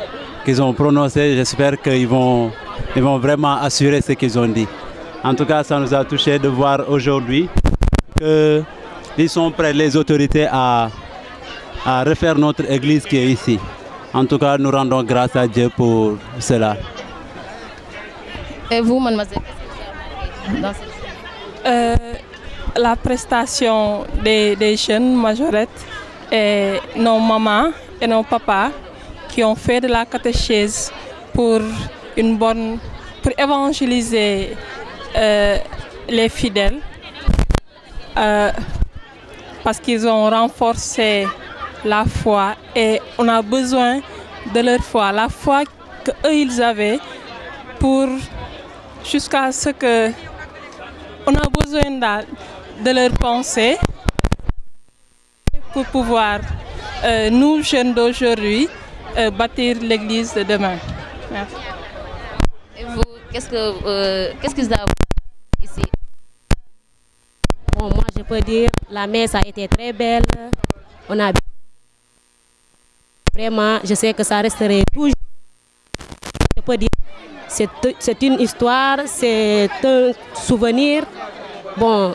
Speaker 14: prononcés, j'espère qu'ils vont vraiment assurer ce qu'ils ont dit. En tout cas, ça nous a touchés de voir aujourd'hui qu'ils sont prêts, les autorités, à refaire notre église qui est ici. En tout cas, nous rendons grâce à Dieu pour cela.
Speaker 11: Et vous, mademoiselle, qu'est-ce que vous avez dans cette...
Speaker 15: La prestation des jeunes majorettes et nos mamans et nos papas qui ont fait de la catéchèse pour évangéliser les fidèles parce qu'ils ont renforcé la foi et on a besoin de leur foi, la foi qu'eux ils avaient pour jusqu'à ce que on a besoin de leur pensée pour pouvoir nous jeunes d'aujourd'hui bâtir l'église de demain. Merci.
Speaker 11: Et vous, qu'est-ce que vous avez ici?
Speaker 16: Bon, moi je peux dire la messe a été très belle. On a vraiment, je sais que ça resterait toujours. Je peux dire, c'est une histoire, c'est un souvenir. Bon,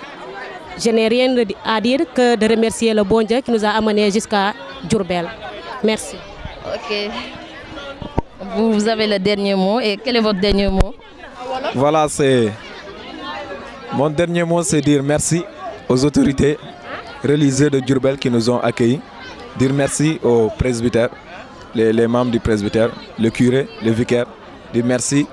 Speaker 16: je n'ai rien à dire que de remercier le bon Dieu qui nous a amenés jusqu'à Diourbel. Merci.
Speaker 11: Ok. Vous avez le dernier mot. Et quel est votre dernier mot?
Speaker 12: Voilà, mon dernier mot, c'est dire merci aux autorités religieuses de Diourbel qui nous ont accueillis. Dire merci aux presbytères, les membres du presbytère, le curé, le vicaire. Dire merci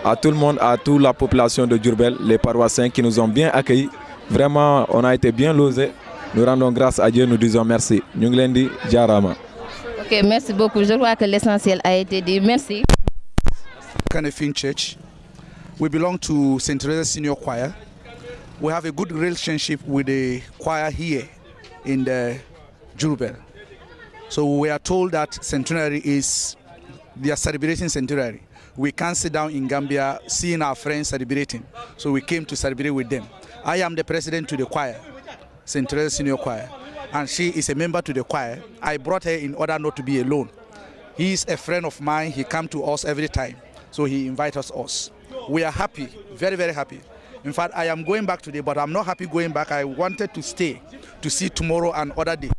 Speaker 12: à tout le monde, à toute la population de Diourbel, les paroissiens qui nous ont bien accueillis. Vraiment, on a été bien logés. Nous rendons grâce à Dieu, nous disons merci. Ñu ngi leen di jaaraama.
Speaker 11: Ok, merci beaucoup. Je crois que l'essentiel a été dit. Merci.
Speaker 17: Kanefin Church. We belong to St. Teresa Senior Choir. We have a good relationship with the choir here in the Diourbel. So we are told that centenary they are celebrating centenary. We can't sit down in Gambia seeing our friends celebrating. So we came to celebrate with them. I am the president to the choir, St. Teresa Senior Choir, and she is a member to the choir. I brought her in order not to be alone. He is a friend of mine. He comes to us every time. So he invites us. We are happy, very, very happy. In fact, I am going back today, but I'm not happy going back. I wanted to stay to see tomorrow and other day.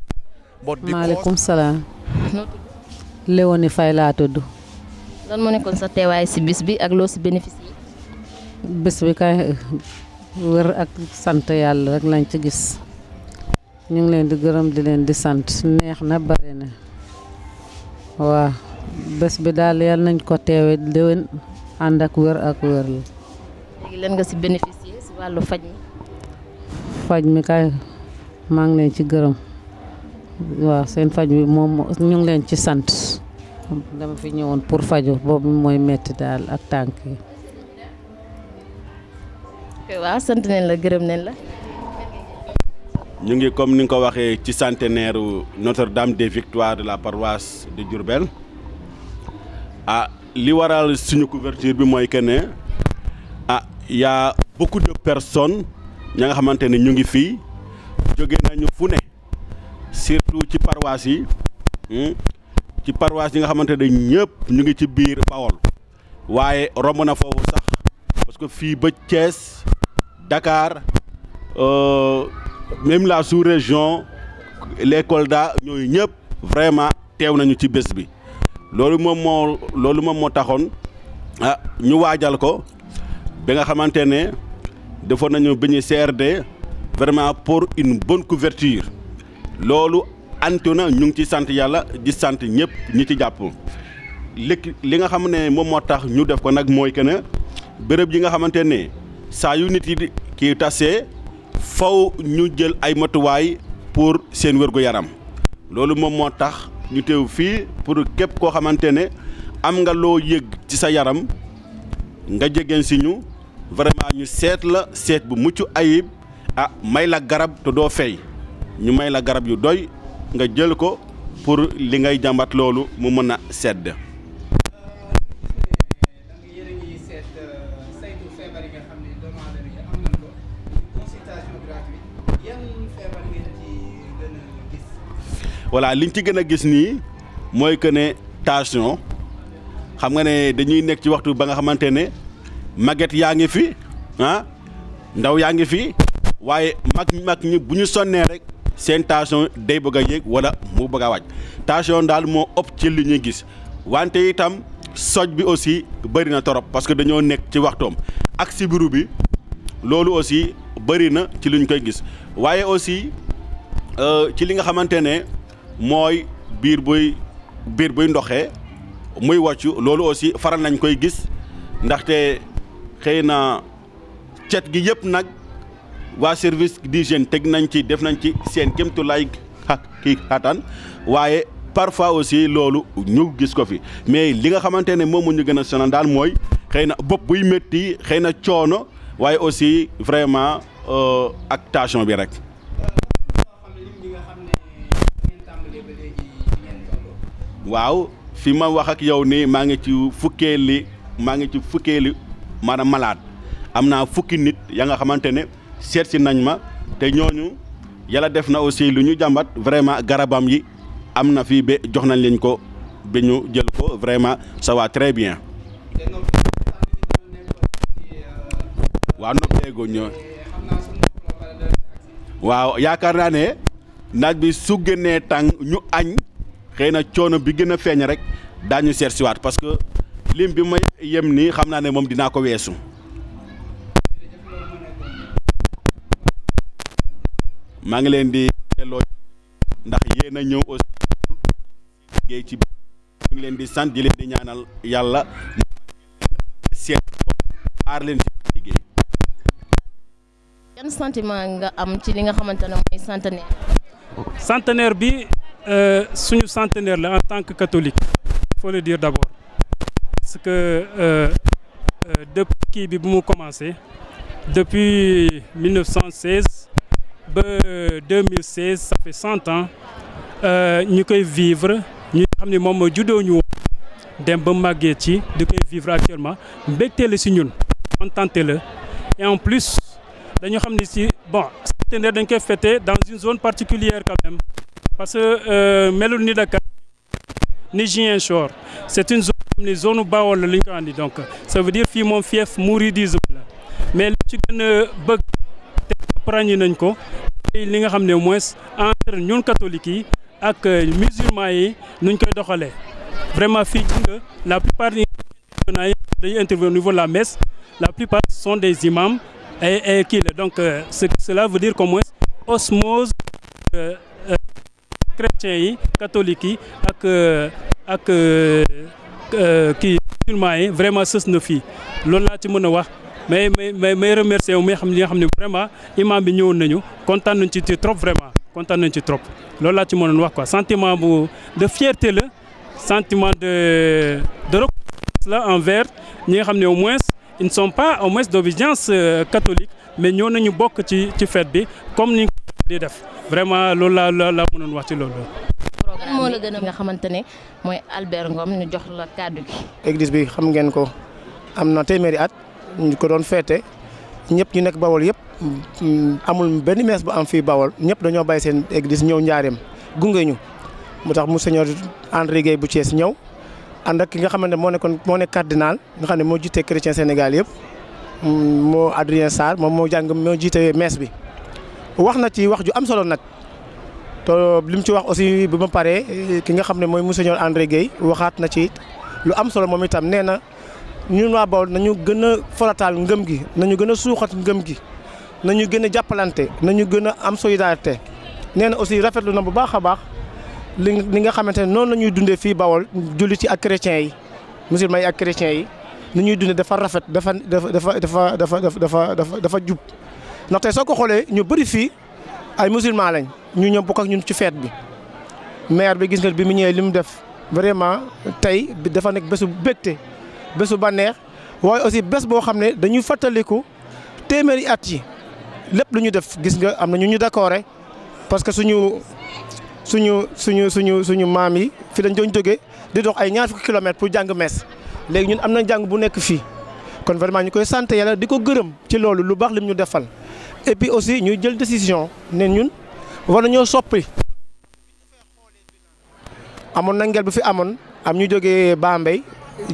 Speaker 17: But because...
Speaker 18: Maaleykum salaam. Léonie Faye laa tudd.
Speaker 11: lan moo nekkoon sa teewaay si bis bi ak loo si bénéficié.
Speaker 18: Bis bi kay wër ak sant yàlla rek lañ ci gis. ñu ngi leen di gërëm di leen di sant neex na bare na. waaw bés bi daal yàlla nañ ko teewe déwén ànd ak wër ak wër la.
Speaker 11: léegi lan nga si bénéficié si wàllu faj mi.
Speaker 18: faj mi kay maa ngi leen ci gërëm. waaw seen faj bi moom ñu ngi leen ci sant. dama fi ñëwoon pour faju boobu mooy metti daal ak tànk yi.
Speaker 11: waaw sant nañ la gërëm nañ la.
Speaker 8: ñu ngi comme ni nga ko waxee ci centenaire Notre-Dame des Victoires de la paroisse de Diourbel li waral suñu couverture bi mooy que ne y a beaucoup de personnes ña nga xamante ne ñu ngi fii jóge nañu fu ne surtout ci paroisse yi. ci paroisse yi nga xamante ne ñëpp ñu ngi ci biir Bawol waaye romb na foofu sax parce que fii ba Thiès Dakar même la sous-région les Kolda ñooyu ñëpp vraiment teew nañu ci bés bi loolu moom moo taxoon ñu waajal ko ba nga xamante ne defoon nañu bi ñu CRD vraiment pour une bonne couverture loolu Antona ñu ngi ci sant yàlla di sant ñëpp ñi ci jàpp li nga xam ne moom moo tax ñu def ko nag mooy que ne béréb yi nga xamante ne saa yu nit yi kii tasee faw ñu jël ay matuwaay pour seen wér-gu-yaram loolu moom moo tax ñu teew fii pour képp koo xamante ne am nga loo yëg ci sa yaram nga jegeen si ñu vraiment ñu seet la seet bu mucc ayib may la garab te doo fay ñu may la garab yu doy nga jël ko pour li ngay jàmbat loolu mu mën a sedd. voilà liñ ci gën a gis nii mooy que ne tension xam nga ne dañuy nekk ci waxtu ba nga xamante ne màgget yaa ngi fi ndaw yaa ngi fi waaye mag ñi bu ñu sonnee rek. seen tension day bëgg a yéeg wala mu bëgg a wàcc tension daal moo ëpp ci li ñuy gis wante itam soj bi aussi bëri na torop parce que dañoo nekk ci waxtoom ak sibiru bi loolu aussi bëri na ci li ñu koy gis waaye aussi ci li nga xamante ne mooy biir buy ndoxee muy wàccu loolu aussi faral nañ koy gis ndaxte xëy na cet gi yëpp nag waa service d'hygiène teg nañ ci def nañ ci seen kéemtulaay kii xataan waaye parfois aussi loolu ñu gis ko fi mais li nga xamante ne moom ñu gën a sonal daal mooy xëy na bopp buy métti xëy na coono waaye aussi vraiment ak tension bi rek. waaw fi ma wax ak yow ni maa ngi ci fukkeeli maanaam malade am naa fukki nit ya nga xamante ne seet si nañ ma te ñooñu yàlla def na aussi lu ñu jàmbat vraiment garabam yi am na fii ba jox nañ leen ko ba ñu jël ko vraiment ça va très bien. waaw noppeegu ñoo waaw yaakaar naa ne naaj bi su gënee tàng ñu añ xëy na coono bi gën a feeñ rek daañu seet siwaat parce que lim bi may yem nii xam naa ne moom dinaa ko weesu. maa ngi leen di delloo ndax yéen a ñëw aussi liggéey ci ñu ngi leen di sant di leen di ñaanal yàlla seet
Speaker 19: aar leen fi liggéey.
Speaker 11: yan sentiment nga am ci li nga xamante ne mooy centenaire.
Speaker 20: Centenaire bi suñu centenaire la en tant que catholique il faut le dire d'abord parce que depuis kii bi bu mu commencé depuis 1916 ba 2016 ça fait 100 ans ñu koy vivre ñu xam ne moom mooy juddoo ñu woon dem ba màggee ci di koy vivre actuellement mbégte la si ñun contenté la et en plus dañu xam ne si bon centenaire dañ koy fêter dans une zone particulière quand même parce que melul ni Dakar ni Ziguinchor c'est une zone comme ni zone Bawol la li ñu ko andi donc ça veut dire fii moom fief mouridisme la mais li ci gën a bëgg te ràññi nañ ko li nga xam ne moins entre ñun catholiques yi ak musulmans yi nuñ koy doxalee vraiment fii gis nga la plupart dañuy intervenir au niveau de la messe la plupart sont des imams et kii la donc cela veut dire qu'au moins osmose chrétiens yi catholiques yi ak kii musulmans yi vraiment sës na fii loolu laa ci mën a wax mais remercier wu xam li nga xam ne vraiment imam bi ñëwoon nañu kontaan nañ ci trop vraiment kontaan nañ ci trop loolu laa ci mënoon wax quoi sentiment bu de fierté la sentiment de reconnaissance la envers ñi nga xam ne au moins ils ne sont pas au moins d'obédience catholique mais ñoo nañu bokk ci fête bi comme ni di def vraiment loolu la mënoon wax ci loolu.
Speaker 11: programme moo la gën a nga xamante ne mooy Albert Ngom ñu jox la kàddu gi.
Speaker 2: église bi xam ngeen ko am na téeméeri at ñu ko doon féete ñëpp ñu nekk Bawol yëpp amul benn messe bu am fii Bawol ñëpp dañoo bàyyi seen église ñëw Njaareem gunge ñu mu tax Monseigneur André Guèye bu Thiès ñëw ànd ak ki nga xamante ne moo nekk cardinal nga xam ne moo jiite chrétien Sénégal yëpp moo Adrien Sarr moom moo jiite messe bi. wax na ci wax ju am solo nag te li mu ci wax aussi bi ma paree ki nga xam ne mooy Monseigneur André Guèye waxaat na ci lu am solo moom itam nee na ñun waa Bawol nañu gën a farataal ngëm gi nañu gën a suuxat ngëm gi nañu gën a jàppalante nañu gën a am solidarité nee na aussi rafetlu na bu baax a baax li nga xamante ne noonu la ñuy dundee fii Bawol jullit yi ak chrétiens yi musulmans yi ak chrétiens yi ni ñuy dundee dafa rafet dafa jub ndaxte soo ko xoolee ñu bëri fii ay musulmans lañ ñu ñëw bokk ak ñun ci fête bi maire bi gis nga bi mu ñëwee li mu def vraiment tey dafa nekk bésu bégte bésu bànneex waaye aussi bés boo xam ne dañuy fàttaliku téeméeri at yi lépp lu ñu def gis nga am na ñu d'accord parce que suñu maam yi fi lañ doon jógee di dox ay ñaar fukki kilomètres pour jàng messe léegi ñun am na jàng bu nekk fii kon vraiment ñu koy sant yàlla di ko gërëm ci loolu lu baax lim ñu defal et puis aussi ñu jël décision ne ñun war nañoo soppi amoon na ngel bu fi amoon am ñu jógee Bambey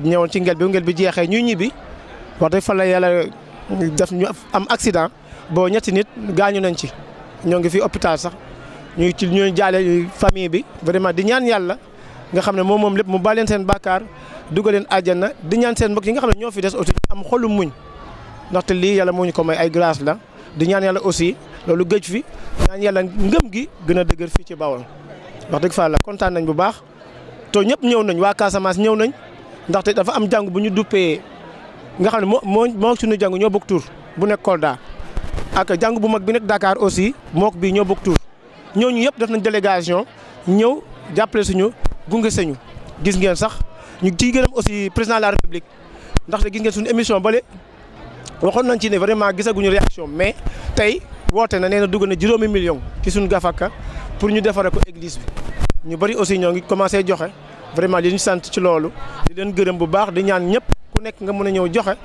Speaker 2: ñëwoon ci ngel bi jeexee ñuy ñibbi wax dëgg fa la yàlla def ñu am accident boo ñetti nit gaañu nañ ci ñoo ngi fi hôpital sax ñuy jaale famille bi vraiment di ñaan yàlla nga xam ne moom lépp mu baal leen seen bàkkaar dugal leen àjjana di ñaan seen mbokk yi nga xam ne ñoo fi des aussi am xolu muñ ndaxte lii yàlla moo ñu ko may ay grâce la di ñaan yàlla aussi loolu gëj fi ñaan yàlla ngëm gi gën a dëgër fii ci Bawol wax dëgg fa la kontaan nañ bu baax to ñëpp ñëw nañ waa Casamance ñëw nañ ndaxte dafa am jàng bu ñu duppee nga xam ne moo suñu jàng ñoo bokk tur bu nekk Kolda ak jàng bu mag bi nekk Dakar aussi mook bii ñoo bokk tur ñooñu yëpp def nañ délégation ñëw jàppale suñu gunge sañu gis ngeen sax ñu ciy gërëm aussi président de la République ndaxte gis ngeen suñu émission bale waxoon nañ ci ne vraiment gisaguñu réaction mais tey woote na nee na dugg na 5 millions ci suñu gafaka pour ñu defare ko église bi ñu bari aussi ñoo ngi commencé joxe vraiment li ñu sant ci loolu di leen gërëm bu baax di ñaan ñëpp ku nekk nga mën a ñëw joxe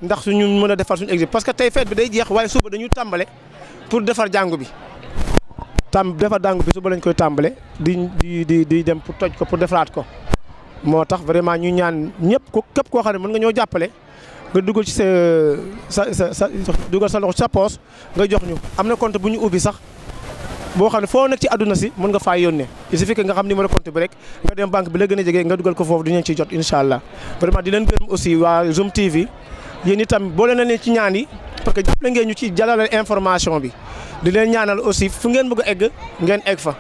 Speaker 2: ndax suñu mën a defar suñu église parce que tey fête bi day jeex waaye suba dañu tàmbale pour defar jàngu bi defar jàngu bi suba lañ koy tàmbale di dem pour toj ko pour defaraat ko moo tax vraiment ñu ñaan ñëpp ko képp koo xam ne mën nga ñoo jàppale nga dugal ci sa dugal sa loxo sa poos nga jox ñu am na compte bu ñu ubbi sax boo xam ne foo nekk ci àdduna si mën nga faa yónnee il suffit que nga xam numéro compte bi rek nga dem banque bi la gën a jege nga dugal ko foofu dinañ ci jot incha allah vraiment di leen gërëm aussi waa Zoom TV yéen itam boole na leen ci ñaan yi parce que jàppale ngeen ñu ci jàllale information bi di leen ñaanal aussi fu ngeen bëgg a egg ngeen egg fa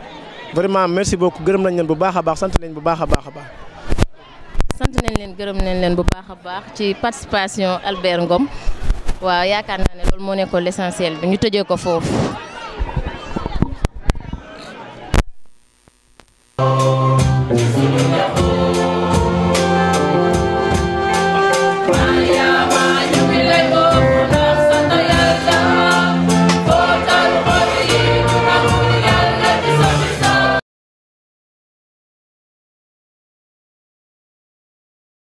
Speaker 2: vraiment merci beaucoup gërëm nañ leen bu baax a baax sant nañ bu baax a baax a baax.
Speaker 11: sant nañ leen gërëm nañ leen bu baax a baax ci participation Albert Ngom waaw yaakaar naa ne loolu moo nekkoon l'essentiel bi ñu tëjee ko foofu.
Speaker 19: Maria